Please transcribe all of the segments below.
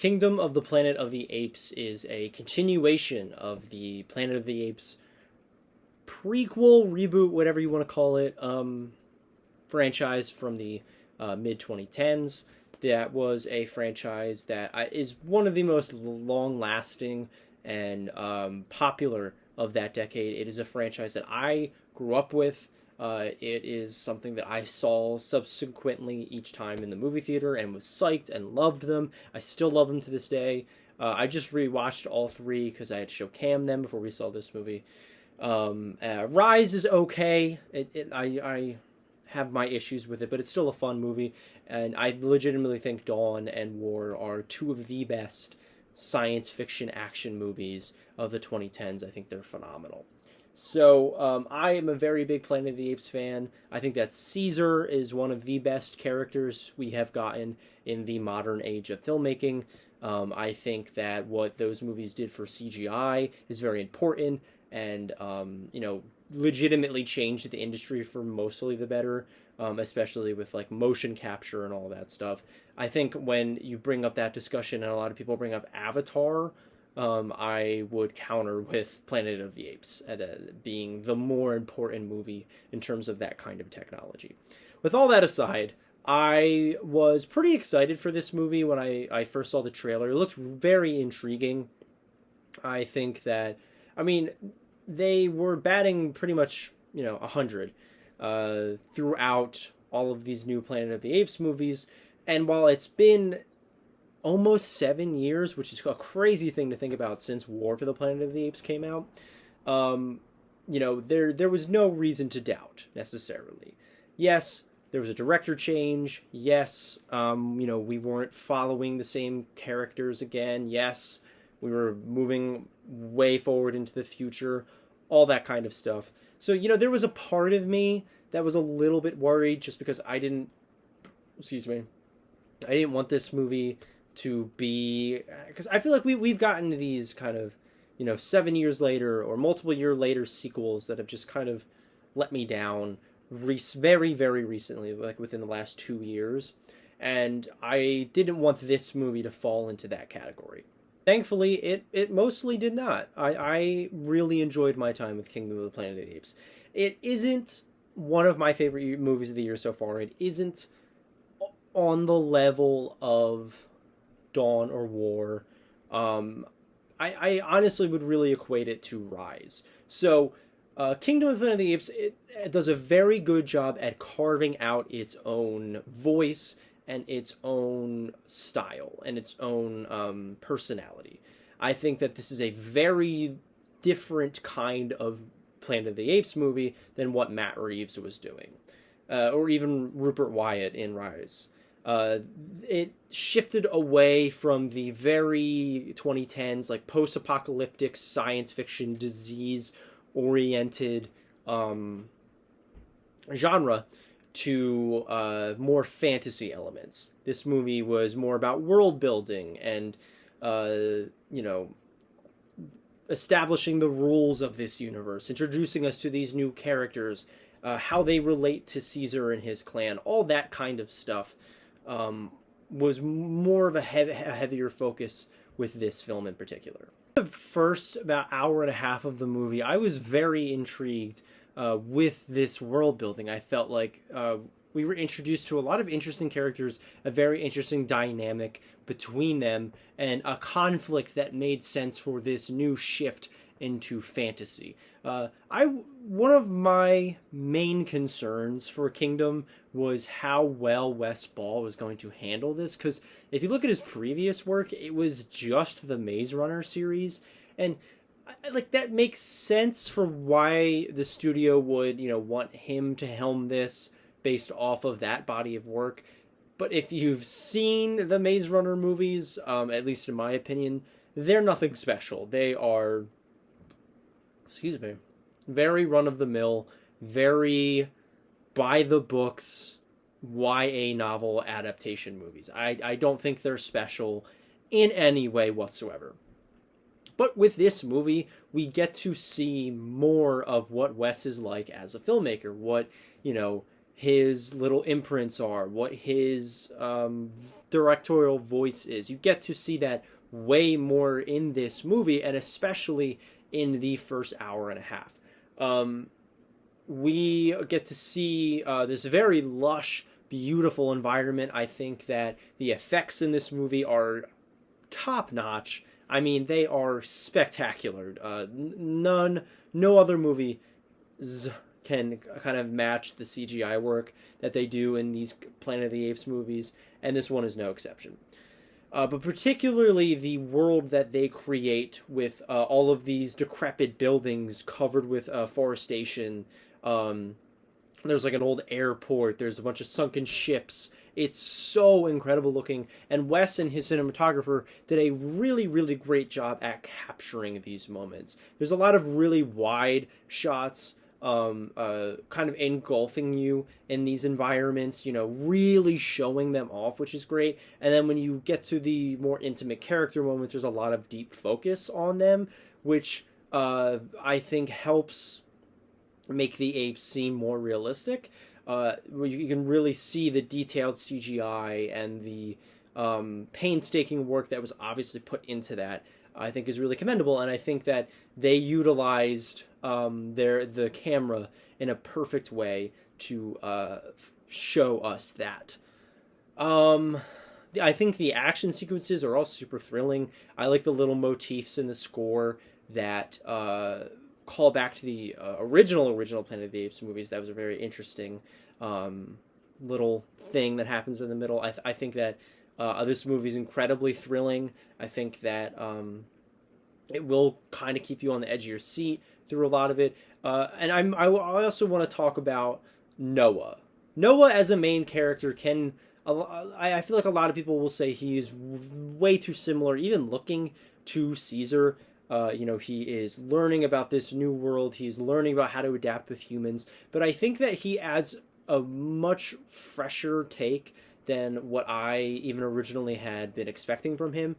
Kingdom of the Planet of the Apes is a continuation of the Planet of the Apes prequel, reboot, whatever you want to call it, franchise from the mid 2010s. That was a franchise that is one of the most long lasting and popular of that decade. It is a franchise that I grew up with. It is something that I saw subsequently each time in the movie theater and was psyched and loved them. I still love them to this day. I just rewatched all three because I had to show Cam them before we saw this movie. Rise is okay. I have my issues with it, but it's still a fun movie. And I legitimately think Dawn and War are two of the best science fiction action movies of the 2010s. I think they're phenomenal. So I am a very big Planet of the Apes fan. I think that Caesar is one of the best characters we have gotten in the modern age of filmmaking. I think that what those movies did for CGI is very important and, legitimately changed the industry for mostly the better, especially with like motion capture and all that stuff. I think when you bring up that discussion and a lot of people bring up Avatar, I would counter with Planet of the Apes being the more important movie in terms of that kind of technology. With all that aside, I was pretty excited for this movie when I first saw the trailer. It looked very intriguing. I think that, they were batting pretty much, 100 throughout all of these new Planet of the Apes movies. And while it's been almost 7 years, which is a crazy thing to think about since War for the Planet of the Apes came out, there was no reason to doubt necessarily. Yes, there was a director change. Yes, we weren't following the same characters again. Yes, we were moving way forward into the future, all that kind of stuff. So, there was a part of me that was a little bit worried just because I didn't want this movie to be, because I feel like we've gotten these kind of 7 years later or multiple year later sequels that have just kind of let me down very, very recently, like within the last 2 years, and I didn't want this movie to fall into that category. Thankfully, it mostly did not. I really enjoyed my time with Kingdom of the Planet of the Apes. It isn't one of my favorite movies of the year so far. It isn't on the level of Dawn or War. I honestly would really equate it to Rise. So, Kingdom of the Planet of the Apes, it does a very good job at carving out its own voice and its own style and its own personality. I think that this is a very different kind of Planet of the Apes movie than what Matt Reeves was doing, or even Rupert Wyatt in Rise. It shifted away from the very 2010s, like post-apocalyptic science fiction, disease-oriented genre to more fantasy elements. This movie was more about world building and, establishing the rules of this universe, introducing us to these new characters, how they relate to Caesar and his clan, all that kind of stuff. Was more of a heavier focus with this film in particular. The first about hour and a half of the movie, I was very intrigued with this world building. I felt like we were introduced to a lot of interesting characters, a very interesting dynamic between them, and a conflict that made sense for this new shift into fantasy. One of my main concerns for Kingdom was how well Wes Ball was going to handle this, because if you look at his previous work, it was just the Maze Runner series, and that makes sense for why the studio would want him to helm this based off of that body of work. But if you've seen the Maze Runner movies, at least in my opinion, they're nothing special. They are, very run-of-the-mill, very by-the-books YA novel adaptation movies. I don't think they're special in any way whatsoever. But with this movie, we get to see more of what Wes is like as a filmmaker, what, his little imprints are, what his directorial voice is. You get to see that way more in this movie, and especially in the first hour and a half. We get to see this very lush, beautiful environment. I think that the effects in this movie are top notch. I mean, they are spectacular. No other movie can kind of match the CGI work that they do in these Planet of the Apes movies, and this one is no exception. But particularly the world that they create with all of these decrepit buildings covered with forestation. There's like an old airport. There's a bunch of sunken ships. It's so incredible looking. And Wes and his cinematographer did a really, really great job at capturing these moments. There's a lot of really wide shots, kind of engulfing you in these environments, you know, really showing them off, which is great. And then when you get to the more intimate character moments, there's a lot of deep focus on them, which I think helps make the apes seem more realistic. You can really see the detailed CGI and the painstaking work that was obviously put into that. I think is really commendable, and I think that they utilized the camera in a perfect way to show us that. I think the action sequences are all super thrilling. I like the little motifs in the score that call back to the original Planet of the Apes movies. That was a very interesting little thing that happens in the middle. I think that this movie is incredibly thrilling. I think that it will kind of keep you on the edge of your seat through a lot of it. And I also want to talk about Noah. Noah as a main character can... I feel like a lot of people will say he is way too similar, even looking to Caesar. He is learning about this new world. He's learning about how to adapt with humans. But I think that he adds a much fresher take than what I even originally had been expecting from him,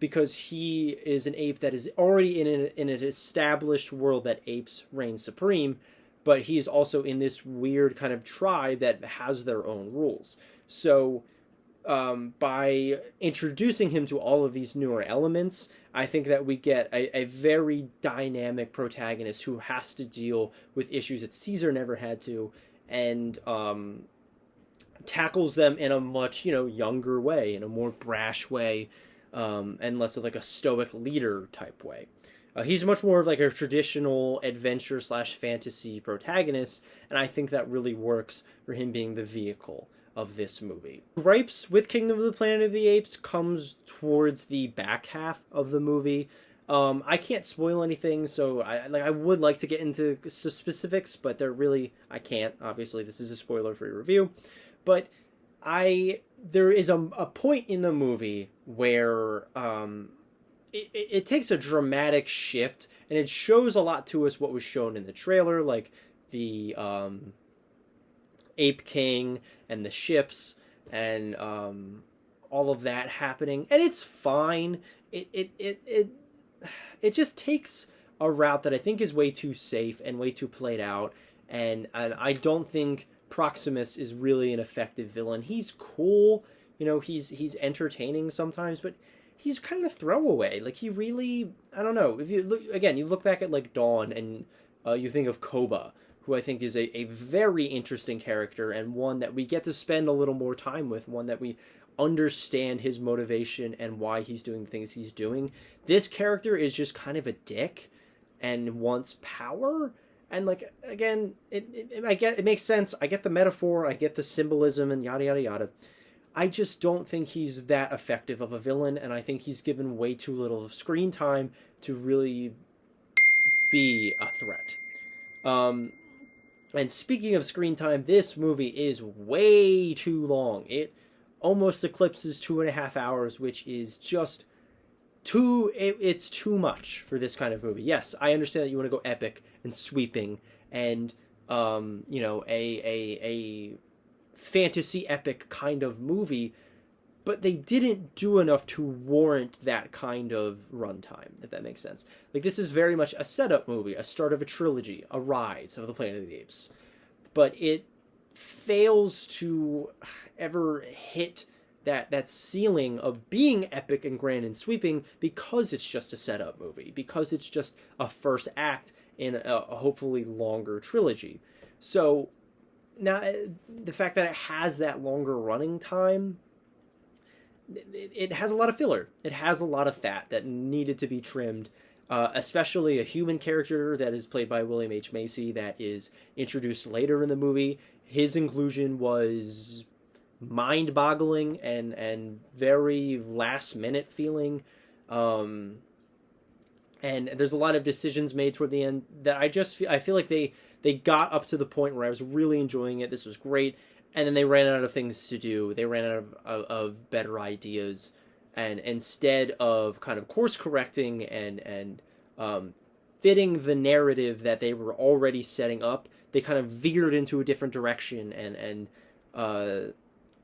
because he is an ape that is already in an established world that apes reign supreme, but he is also in this weird kind of tribe that has their own rules. So by introducing him to all of these newer elements, I think that we get a very dynamic protagonist who has to deal with issues that Caesar never had to, and tackles them in a much, younger way, in a more brash way, and less of like a stoic leader type way. He's much more of like a traditional adventure / fantasy protagonist, and I think that really works for him being the vehicle of this movie. Gripes with Kingdom of the Planet of the Apes comes towards the back half of the movie. I can't spoil anything, so I would like to get into specifics, but I can't. Obviously, this is a spoiler-free review, but there is a point in the movie where it takes a dramatic shift, and it shows a lot to us what was shown in the trailer, like the Ape King and the ships and all of that happening, and it's fine. It just takes a route that I think is way too safe and way too played out, and I don't think Proximus is really an effective villain. He's cool, he's entertaining sometimes, but he's kind of throwaway. Like, he really, I don't know. If you look back at like Dawn, and you think of Koba, who I think is a very interesting character, and one that we get to spend a little more time with, one that we understand his motivation and why he's doing the things he's doing. This character is just kind of a dick and wants power, and like, again, it makes sense. I get the metaphor, I get the symbolism, and yada yada yada. I just don't think he's that effective of a villain, and I think he's given way too little screen time to really be a threat. And speaking of screen time, this movie is way too long. It almost eclipses 2.5 hours, which is just it's too much for this kind of movie. Yes, I understand that you want to go epic and sweeping and, a fantasy epic kind of movie, but they didn't do enough to warrant that kind of runtime, if that makes sense. Like, this is very much a setup movie, a start of a trilogy, a rise of the Planet of the Apes. But it fails to ever hit that ceiling of being epic and grand and sweeping because it's just a setup movie, because it's just a first act in a hopefully longer trilogy. So now the fact that it has that longer running time, it has a lot of filler. It has a lot of fat that needed to be trimmed, especially a human character that is played by William H. Macy that is introduced later in the movie. His inclusion was mind-boggling and very last-minute feeling. And there's a lot of decisions made toward the end that I feel like they got up to the point where I was really enjoying it. This was great. And then they ran out of things to do. They ran out of better ideas. And instead of kind of course correcting and fitting the narrative that they were already setting up, they kind of veered into a different direction. And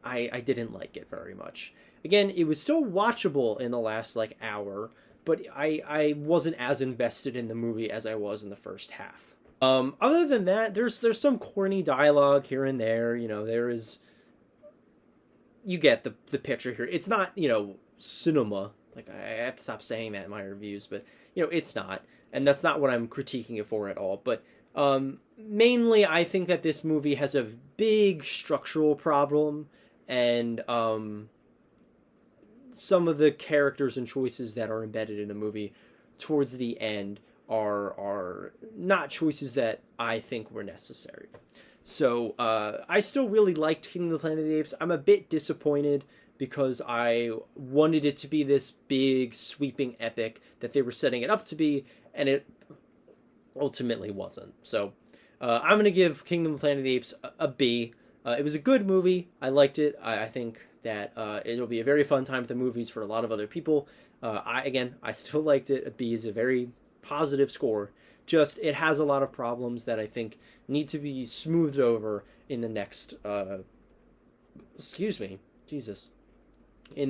I didn't like it very much. Again, it was still watchable in the last like hour, but I wasn't as invested in the movie as I was in the first half. Other than that, there's some corny dialogue here and there. You know, there is. You get the picture here. It's not, you know, cinema. Like, I have to stop saying that in my reviews, but you know, it's not, and that's not what I'm critiquing it for at all. But mainly, I think that this movie has a big structural problem, and some of the characters and choices that are embedded in the movie towards the end are not choices that I think were necessary. So I still really liked Kingdom of the Planet of the Apes. I'm a bit disappointed because I wanted it to be this big, sweeping epic that they were setting it up to be, and it ultimately wasn't. So I'm going to give Kingdom of the Planet of the Apes a B. It was a good movie. I liked it. I think that it'll be a very fun time at the movies for a lot of other people. I still liked it. A B is a very positive score. Just, it has a lot of problems that I think need to be smoothed over in the next, in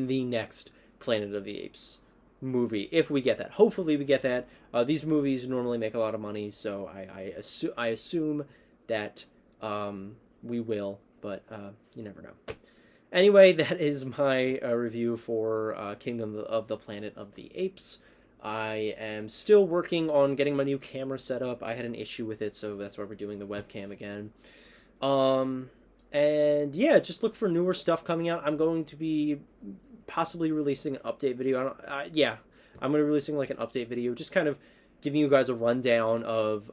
the next Planet of the Apes movie, if we get that. Hopefully we get that. These movies normally make a lot of money, so I assume that we will, but you never know. Anyway, that is my review for Kingdom of the Planet of the Apes. I am still working on getting my new camera set up. I had an issue with it, so that's why we're doing the webcam again. And yeah, just look for newer stuff coming out. I'm going to be possibly releasing an update video. I'm going to be releasing like an update video, just kind of giving you guys a rundown of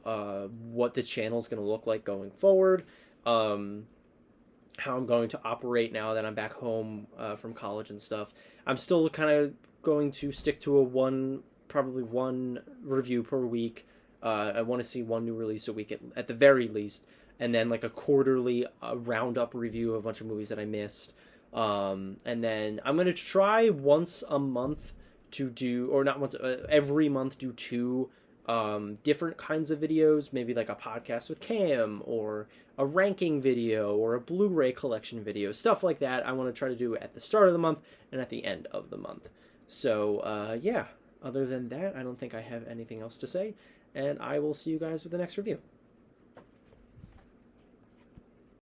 what the channel is going to look like going forward. How I'm going to operate now that I'm back home from college and stuff. I'm still kind of going to stick to probably one review per week. I want to see one new release a week at the very least, and then like a quarterly roundup review of a bunch of movies that I missed. And then I'm gonna try once a month to do, or not once, every month do two different kinds of videos, maybe like a podcast with Cam, or a ranking video, or a Blu-ray collection video, stuff like that. I want to try to do at the start of the month and at the end of the month. So, yeah, other than that, I don't think I have anything else to say, and I will see you guys with the next review.